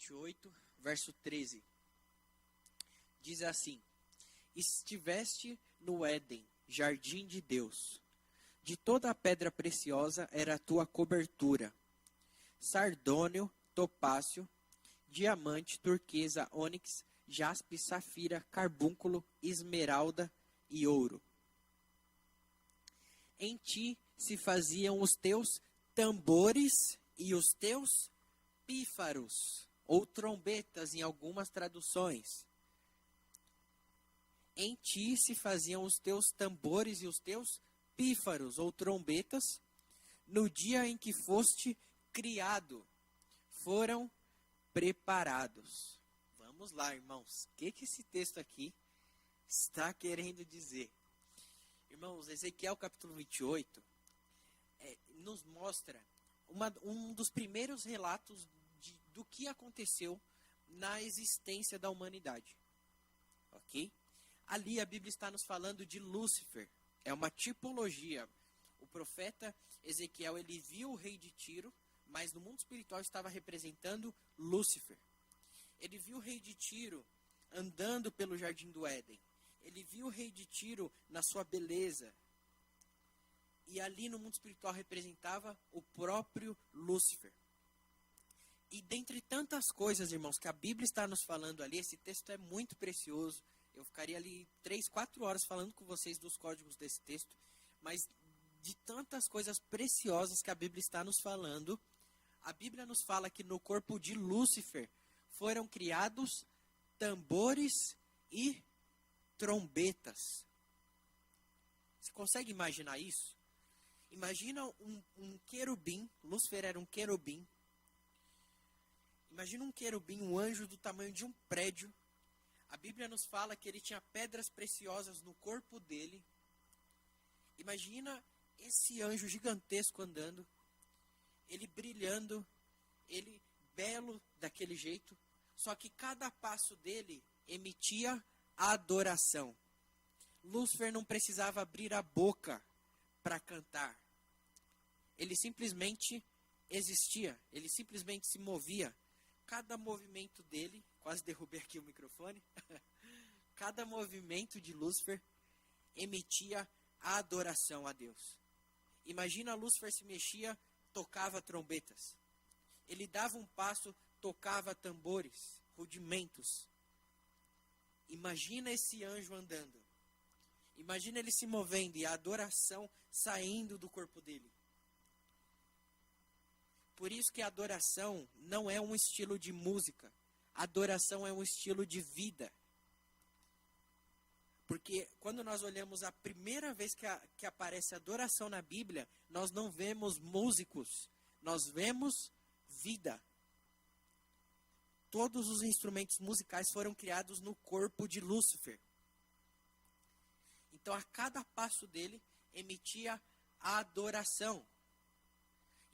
28, verso 13. Diz assim: Estiveste no Éden, jardim de Deus. De toda a pedra preciosa era a tua cobertura: sardônio, topázio, diamante, turquesa, ônix, jaspe, safira, carbúnculo, esmeralda e ouro. Em ti se faziam os teus tambores e os teus pífaros, ou trombetas em algumas traduções. Em ti se faziam os teus tambores e os teus pífaros, ou trombetas, no dia em que foste criado, foram preparados. Vamos lá, irmãos. O que esse texto aqui está querendo dizer? Irmãos, Ezequiel capítulo 28 nos mostra um dos primeiros relatos do que aconteceu na existência da humanidade. Ok? Ali a Bíblia está nos falando de Lúcifer. É uma tipologia. O profeta Ezequiel, ele viu o rei de Tiro, mas no mundo espiritual estava representando Lúcifer. Ele viu o rei de Tiro andando pelo jardim do Éden. Ele viu o rei de Tiro na sua beleza. E ali no mundo espiritual representava o próprio Lúcifer. E dentre tantas coisas, irmãos, que a Bíblia está nos falando ali, esse texto é muito precioso. Eu ficaria ali 3, 4 horas falando com vocês dos códigos desse texto. Mas de tantas coisas preciosas que a Bíblia está nos falando, a Bíblia nos fala que no corpo de Lúcifer foram criados tambores e trombetas. Você consegue imaginar isso? Imagina um querubim. Lúcifer era um querubim. Imagina um querubim, um anjo do tamanho de um prédio. A Bíblia nos fala que ele tinha pedras preciosas no corpo dele. Imagina esse anjo gigantesco andando, ele brilhando, ele belo daquele jeito, só que cada passo dele emitia adoração. Lúcifer não precisava abrir a boca para cantar. Ele simplesmente existia, ele simplesmente se movia. Cada movimento dele, quase derrubei aqui o microfone, cada movimento de Lúcifer emitia adoração a Deus. Imagina Lúcifer se mexia, tocava trombetas. Ele dava um passo, tocava tambores, rudimentos. Imagina esse anjo andando. Imagina ele se movendo e a adoração saindo do corpo dele. Por isso que a adoração não é um estilo de música. A adoração é um estilo de vida. Porque quando nós olhamos a primeira vez que aparece adoração na Bíblia, nós não vemos músicos, nós vemos vida. Todos os instrumentos musicais foram criados no corpo de Lúcifer. Então a cada passo dele emitia a adoração.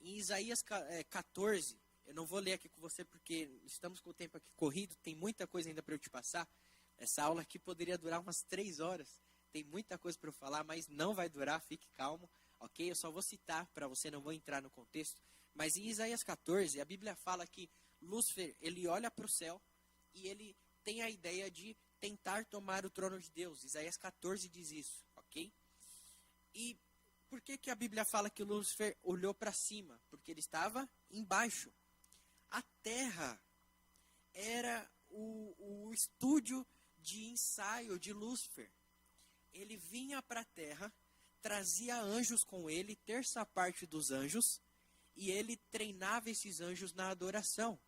Em Isaías 14, eu não vou ler aqui com você porque estamos com o tempo aqui corrido, tem muita coisa ainda para eu te passar. Essa aula aqui poderia durar umas 3 horas. Tem muita coisa para eu falar, mas não vai durar, fique calmo, ok? Eu só vou citar para você, não vou entrar no contexto. Mas em Isaías 14, a Bíblia fala que Lúcifer, ele olha para o céu e ele tem a ideia de tentar tomar o trono de Deus. Isaías 14 diz isso, ok? E por que a Bíblia fala que Lúcifer olhou para cima? Porque ele estava embaixo. A terra era o estúdio de ensaio de Lúcifer. Ele vinha para a terra, trazia anjos com ele, terça parte dos anjos, e ele treinava esses anjos na adoração,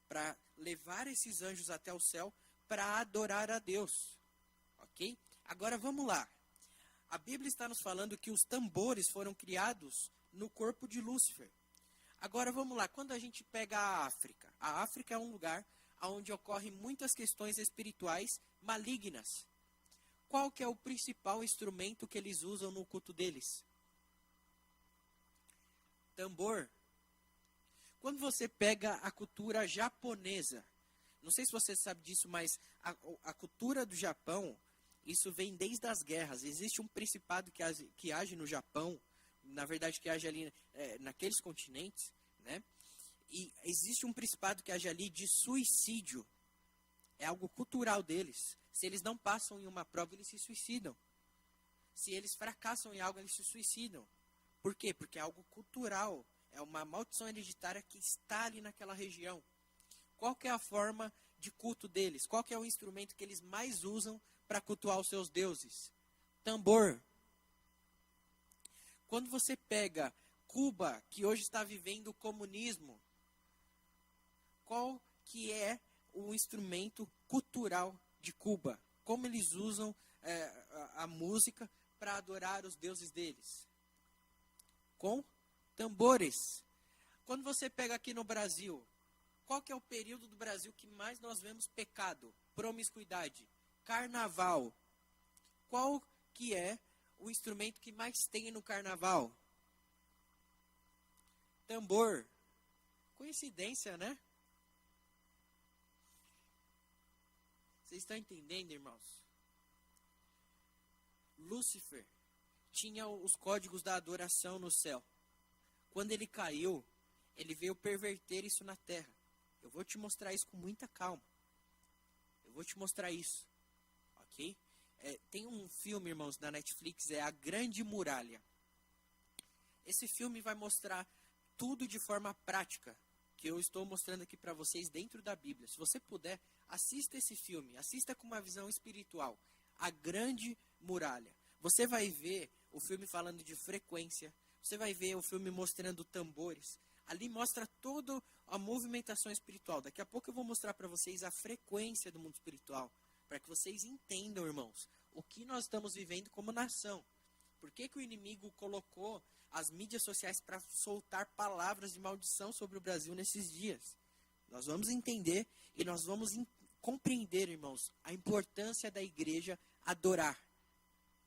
para levar esses anjos até o céu, para adorar a Deus. Ok? Agora vamos lá. A Bíblia está nos falando que os tambores foram criados no corpo de Lúcifer. Agora vamos lá, quando a gente pega a África é um lugar onde ocorrem muitas questões espirituais malignas. Qual que é o principal instrumento que eles usam no culto deles? Tambor. Quando você pega a cultura japonesa, não sei se você sabe disso, mas a cultura do Japão, isso vem desde as guerras. Existe um principado que age no Japão, na verdade que age ali naqueles continentes, né? E existe um principado que age ali de suicídio. É algo cultural deles. Se eles não passam em uma prova, eles se suicidam. Se eles fracassam em algo, eles se suicidam. Por quê? Porque é algo cultural. É uma maldição hereditária que está ali naquela região. Qual que é a forma de culto deles? Qual que é o instrumento que eles mais usam para cultuar os seus deuses? Tambor. Quando você pega Cuba, que hoje está vivendo o comunismo, qual que é o instrumento cultural de Cuba? Como eles usam a música para adorar os deuses deles? Com tambores. Quando você pega aqui no Brasil, qual que é o período do Brasil que mais nós vemos pecado? Promiscuidade. Carnaval. Qual que é o instrumento que mais tem no carnaval? Tambor. Coincidência, né? Vocês estão entendendo, irmãos? Lúcifer tinha os códigos da adoração no céu. Quando ele caiu, ele veio perverter isso na terra. Eu vou te mostrar isso com muita calma. Eu vou te mostrar isso. Ok? Tem um filme, irmãos, da Netflix, é A Grande Muralha. Esse filme vai mostrar tudo de forma prática, que eu estou mostrando aqui para vocês dentro da Bíblia. Se você puder, assista esse filme. Assista com uma visão espiritual. A Grande Muralha. Você vai ver o filme falando de frequência. Você vai ver o filme mostrando tambores. Ali mostra toda a movimentação espiritual. Daqui a pouco eu vou mostrar para vocês a frequência do mundo espiritual. Para que vocês entendam, irmãos, o que nós estamos vivendo como nação. Por que que o inimigo colocou as mídias sociais para soltar palavras de maldição sobre o Brasil nesses dias? Nós vamos entender e nós vamos compreender, irmãos, a importância da igreja adorar.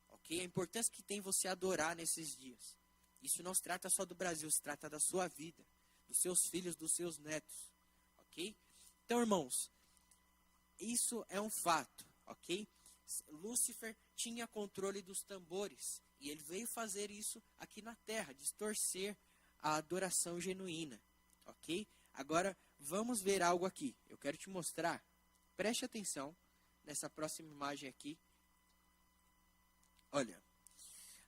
Ok? A importância que tem você adorar nesses dias. Isso não se trata só do Brasil, se trata da sua vida, dos seus filhos, dos seus netos. Ok? Então, irmãos, isso é um fato. Ok? Lúcifer tinha controle dos tambores. E ele veio fazer isso aqui na terra, distorcer a adoração genuína. Ok? Agora, vamos ver algo aqui. Eu quero te mostrar. Preste atenção nessa próxima imagem aqui. Olha,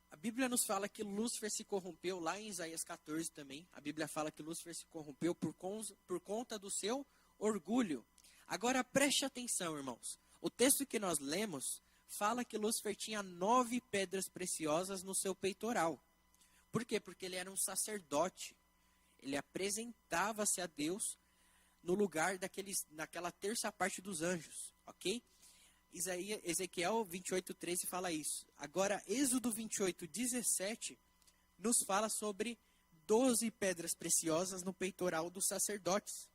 a Bíblia nos fala que Lúcifer se corrompeu, lá em Isaías 14 também. A Bíblia fala que Lúcifer se corrompeu por conta do seu orgulho. Agora, preste atenção, irmãos. O texto que nós lemos fala que Lúcifer tinha 9 pedras preciosas no seu peitoral. Por quê? Porque ele era um sacerdote. Ele apresentava-se a Deus no lugar naquela terça parte dos anjos. Ok? Ezequiel 28:13 fala isso. Agora, Êxodo 28:17 nos fala sobre 12 pedras preciosas no peitoral dos sacerdotes.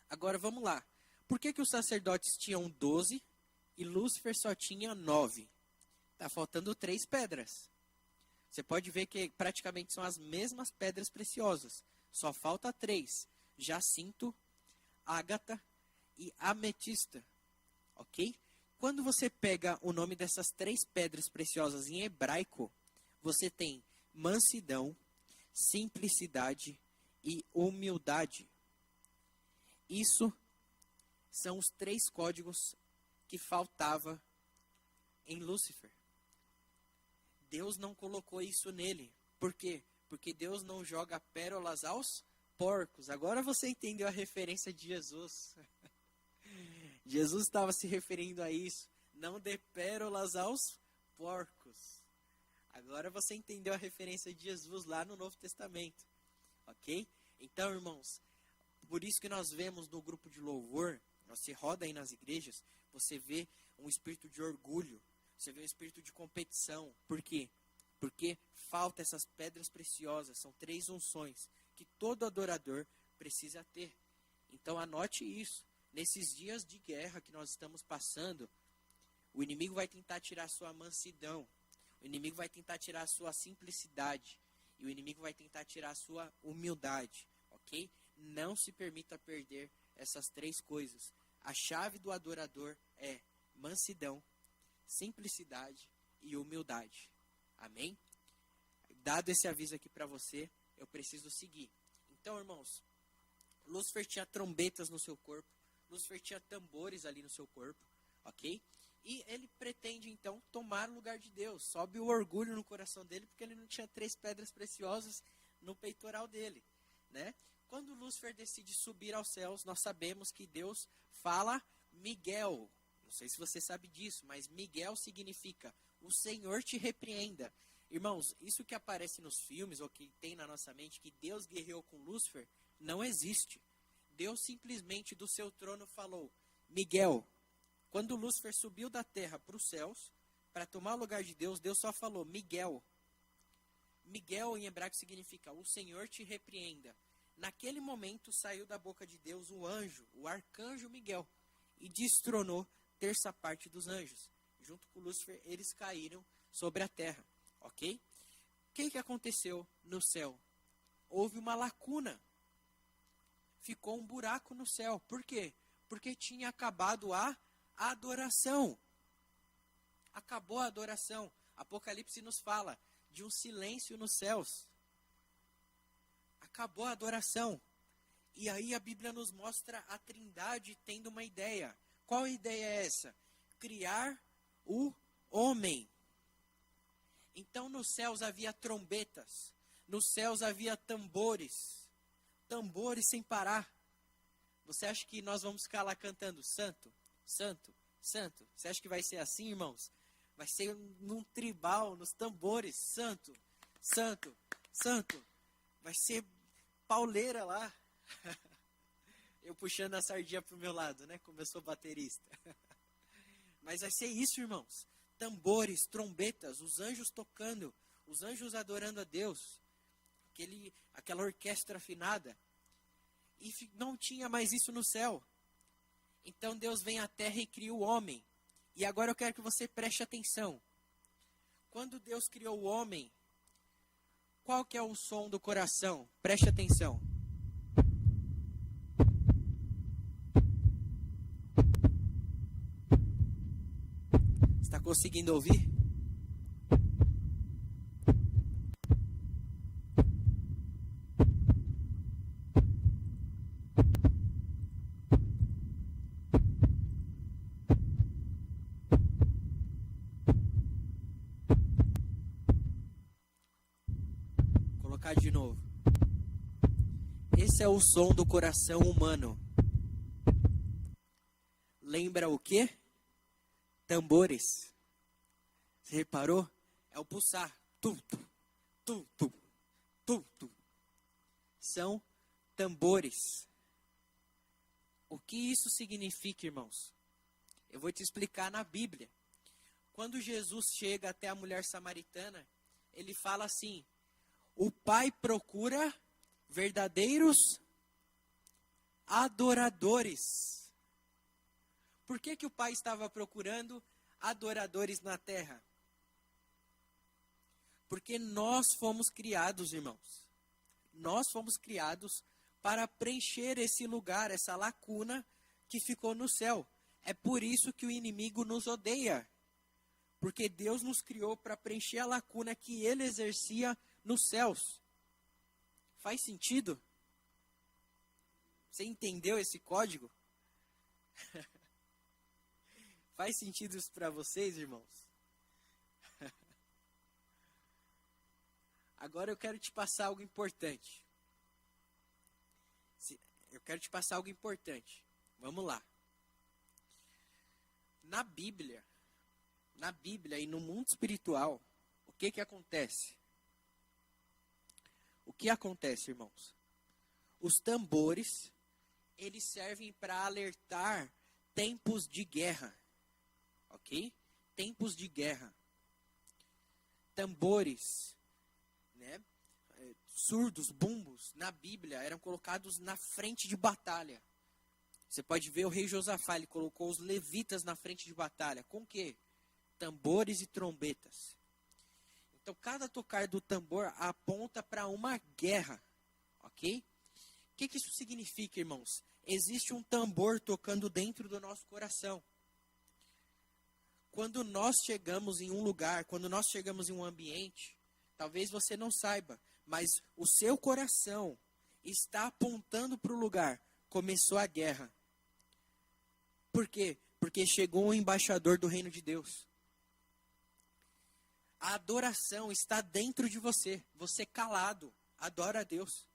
Agora, vamos lá. Por que os sacerdotes tinham 12 e Lúcifer só tinha 9? Está faltando 3 pedras. Você pode ver que praticamente são as mesmas pedras preciosas. Só falta 3. Jacinto, ágata e ametista. Ok? Quando você pega o nome dessas 3 pedras preciosas em hebraico, você tem mansidão, simplicidade e humildade. Isso são os 3 códigos que faltava em Lúcifer. Deus não colocou isso nele. Por quê? Porque Deus não joga pérolas aos porcos. Agora você entendeu a referência de Jesus. Jesus estava se referindo a isso. Não dê pérolas aos porcos. Agora você entendeu a referência de Jesus lá no Novo Testamento. Ok? Então, irmãos, por isso que nós vemos no grupo de louvor, você roda aí nas igrejas, você vê um espírito de orgulho, você vê um espírito de competição. Por quê? Porque falta essas pedras preciosas, são 3 unções que todo adorador precisa ter. Então anote isso. Nesses dias de guerra que nós estamos passando, o inimigo vai tentar tirar a sua mansidão, o inimigo vai tentar tirar a sua simplicidade, e o inimigo vai tentar tirar a sua humildade, ok? Não se permita perder essas 3 coisas. A chave do adorador é mansidão, simplicidade e humildade. Amém? Dado esse aviso aqui para você, eu preciso seguir. Então, irmãos, Lúcifer tinha trombetas no seu corpo. Lúcifer tinha tambores ali no seu corpo, ok? E ele pretende, então, tomar o lugar de Deus. Sobe o orgulho no coração dele, porque ele não tinha 3 pedras preciosas no peitoral dele, né? Quando Lúcifer decide subir aos céus, nós sabemos que Deus fala Miguel. Não sei se você sabe disso, mas Miguel significa o Senhor te repreenda. Irmãos, isso que aparece nos filmes, ou que tem na nossa mente, que Deus guerreou com Lúcifer, não existe. Deus simplesmente do seu trono falou, Miguel. Quando Lúcifer subiu da terra para os céus, para tomar o lugar de Deus, Deus só falou, Miguel. Miguel em hebraico significa, o Senhor te repreenda. Naquele momento saiu da boca de Deus o anjo, o arcanjo Miguel, e destronou terça parte dos anjos. Junto com Lúcifer, eles caíram sobre a terra, ok? O que aconteceu no céu? Houve uma lacuna. Ficou um buraco no céu. Por quê? Porque tinha acabado a adoração. Acabou a adoração. Apocalipse nos fala de um silêncio nos céus. Acabou a adoração. E aí a Bíblia nos mostra a Trindade tendo uma ideia. Qual ideia é essa? Criar o homem. Então nos céus havia trombetas. Nos céus havia tambores. Tambores sem parar. Você acha que nós vamos ficar lá cantando santo, santo, santo? Você acha que vai ser assim, irmãos? Vai ser num tribal, nos tambores, santo, santo, santo. Vai ser pauleira lá. Eu puxando a sardinha pro meu lado, né? Como eu sou baterista. Mas vai ser isso, irmãos. Tambores, trombetas, os anjos tocando, os anjos adorando a Deus. Aquela orquestra afinada. E não tinha mais isso no céu. Então Deus vem à terra e cria o homem. E agora eu quero que você preste atenção. Quando Deus criou o homem, qual que é o som do coração? Preste atenção. Está conseguindo ouvir? De novo. Esse é o som do coração humano. Lembra o quê? Tambores. Você reparou? É o pulsar. Tu, tu, tu, tu, tu, tu. São tambores. O que isso significa, irmãos? Eu vou te explicar na Bíblia. Quando Jesus chega até a mulher samaritana, ele fala assim: o Pai procura verdadeiros adoradores. Por que o Pai estava procurando adoradores na terra? Porque nós fomos criados, irmãos. Nós fomos criados para preencher esse lugar, essa lacuna que ficou no céu. É por isso que o inimigo nos odeia. Porque Deus nos criou para preencher a lacuna que ele exercia nos céus. Faz sentido? Você entendeu esse código? Faz sentido isso para vocês, irmãos? Agora eu quero te passar algo importante. Eu quero te passar algo importante. Vamos lá. Na Bíblia e no mundo espiritual, o que acontece? O que acontece, irmãos? Os tambores, eles servem para alertar tempos de guerra. Ok? Tempos de guerra. Tambores, né? Surdos, bumbos, na Bíblia, eram colocados na frente de batalha. Você pode ver o rei Josafá, ele colocou os levitas na frente de batalha. Com o quê? Tambores e trombetas. Então, cada tocar do tambor aponta para uma guerra, ok? O que isso significa, irmãos? Existe um tambor tocando dentro do nosso coração. Quando nós chegamos em um lugar, quando nós chegamos em um ambiente, talvez você não saiba, mas o seu coração está apontando para o lugar. Começou a guerra. Por quê? Porque chegou um embaixador do reino de Deus. A adoração está dentro de você. Você calado, adora a Deus.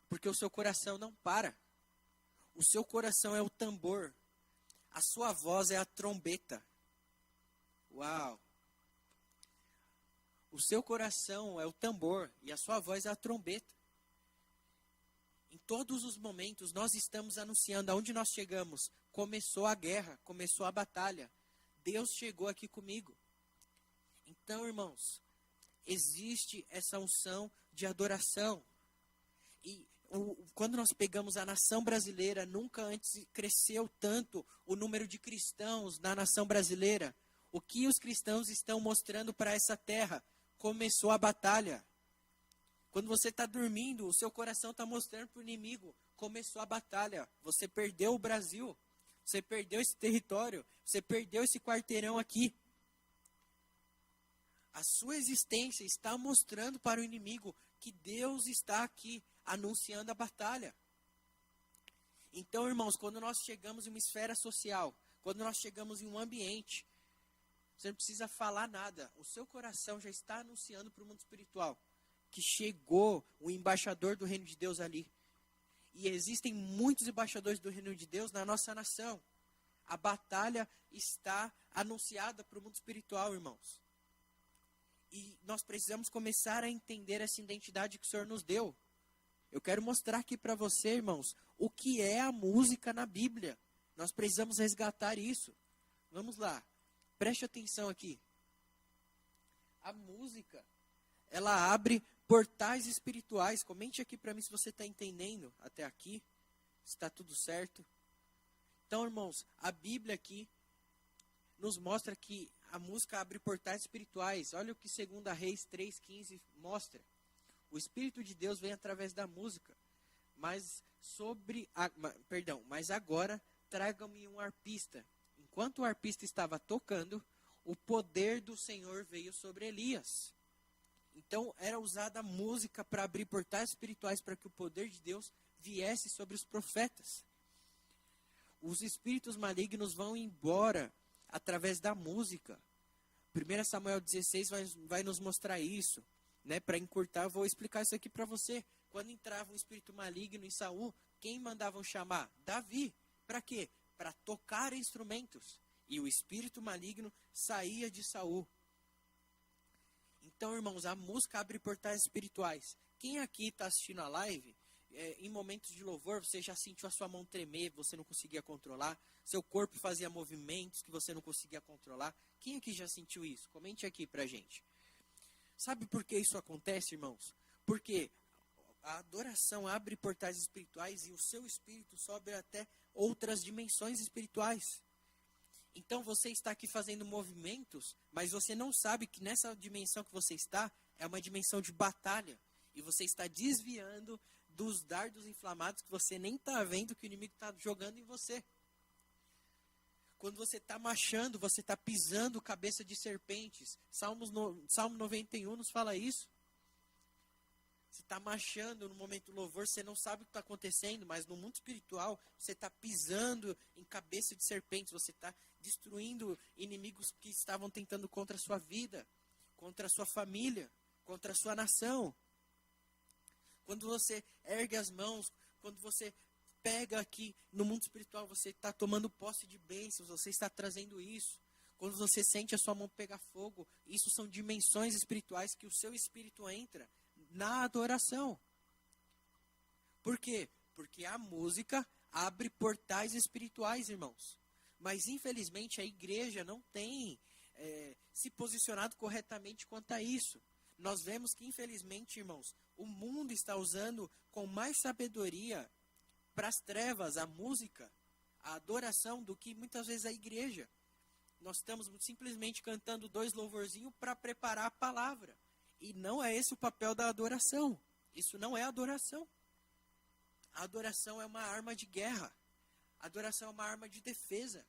Porque o seu coração não para. O seu coração é o tambor. A sua voz é a trombeta. Uau! O seu coração é o tambor e a sua voz é a trombeta. Em todos os momentos nós estamos anunciando aonde nós chegamos. Começou a guerra, começou a batalha. Deus chegou aqui comigo. Então, irmãos, existe essa unção de adoração. E quando nós pegamos a nação brasileira, nunca antes cresceu tanto o número de cristãos na nação brasileira. O que os cristãos estão mostrando para essa terra? Começou a batalha. Quando você está dormindo, o seu coração está mostrando para o inimigo, começou a batalha. Você perdeu o Brasil, você perdeu esse território, você perdeu esse quarteirão aqui. A sua existência está mostrando para o inimigo que Deus está aqui, anunciando a batalha. Então, irmãos, quando nós chegamos em uma esfera social, quando nós chegamos em um ambiente, você não precisa falar nada. O seu coração já está anunciando para o mundo espiritual que chegou o embaixador do reino de Deus ali. E existem muitos embaixadores do reino de Deus na nossa nação. A batalha está anunciada para o mundo espiritual, irmãos. E nós precisamos começar a entender essa identidade que o Senhor nos deu. Eu quero mostrar aqui para você, irmãos, o que é a música na Bíblia. Nós precisamos resgatar isso. Vamos lá. Preste atenção aqui. A música, ela abre portais espirituais. Comente aqui para mim se você está entendendo até aqui. Se está tudo certo. Então, irmãos, a Bíblia aqui nos mostra que a música abre portais espirituais. Olha o que 2 Reis 3,15 mostra. O Espírito de Deus vem através da música. Mas agora traga-me um arpista. Enquanto o arpista estava tocando, o poder do Senhor veio sobre Elias. Então, era usada a música para abrir portais espirituais para que o poder de Deus viesse sobre os profetas. Os espíritos malignos vão embora através da música. 1 Samuel 16 vai nos mostrar isso. Né? Para encurtar, eu vou explicar isso aqui para você. Quando entrava um espírito maligno em Saul, quem mandavam chamar? Davi. Para quê? Para tocar instrumentos. E o espírito maligno saía de Saul. Então, irmãos, a música abre portais espirituais. Quem aqui está assistindo a live, em momentos de louvor, você já sentiu a sua mão tremer, você não conseguia controlar, seu corpo fazia movimentos que você não conseguia controlar. Quem aqui já sentiu isso? Comente aqui pra gente. Sabe por que isso acontece, irmãos? Porque a adoração abre portais espirituais e o seu espírito sobe até outras dimensões espirituais. Então você está aqui fazendo movimentos, mas você não sabe que nessa dimensão que você está é uma dimensão de batalha. E você está desviando dos dardos inflamados que você nem está vendo que o inimigo está jogando em você. Quando você está marchando, você está pisando cabeça de serpentes. Salmo 91 nos fala isso. Você está marchando no momento do louvor, você não sabe o que está acontecendo, mas no mundo espiritual, você está pisando em cabeça de serpentes, você está destruindo inimigos que estavam tentando contra a sua vida, contra a sua família, contra a sua nação. Quando você ergue as mãos, quando você pega aqui no mundo espiritual, você está tomando posse de bênçãos, você está trazendo isso. Quando você sente a sua mão pegar fogo, isso são dimensões espirituais que o seu espírito entra na adoração. Por quê? Porque a música abre portais espirituais, irmãos. Mas infelizmente a igreja não tem se posicionado corretamente quanto a isso. Nós vemos que infelizmente, irmãos, o mundo está usando com mais sabedoria para as trevas, a música, a adoração, do que muitas vezes a igreja. Nós estamos simplesmente cantando 2 louvorzinhos para preparar a palavra. E não é esse o papel da adoração. Isso não é adoração. A adoração é uma arma de guerra. A adoração é uma arma de defesa.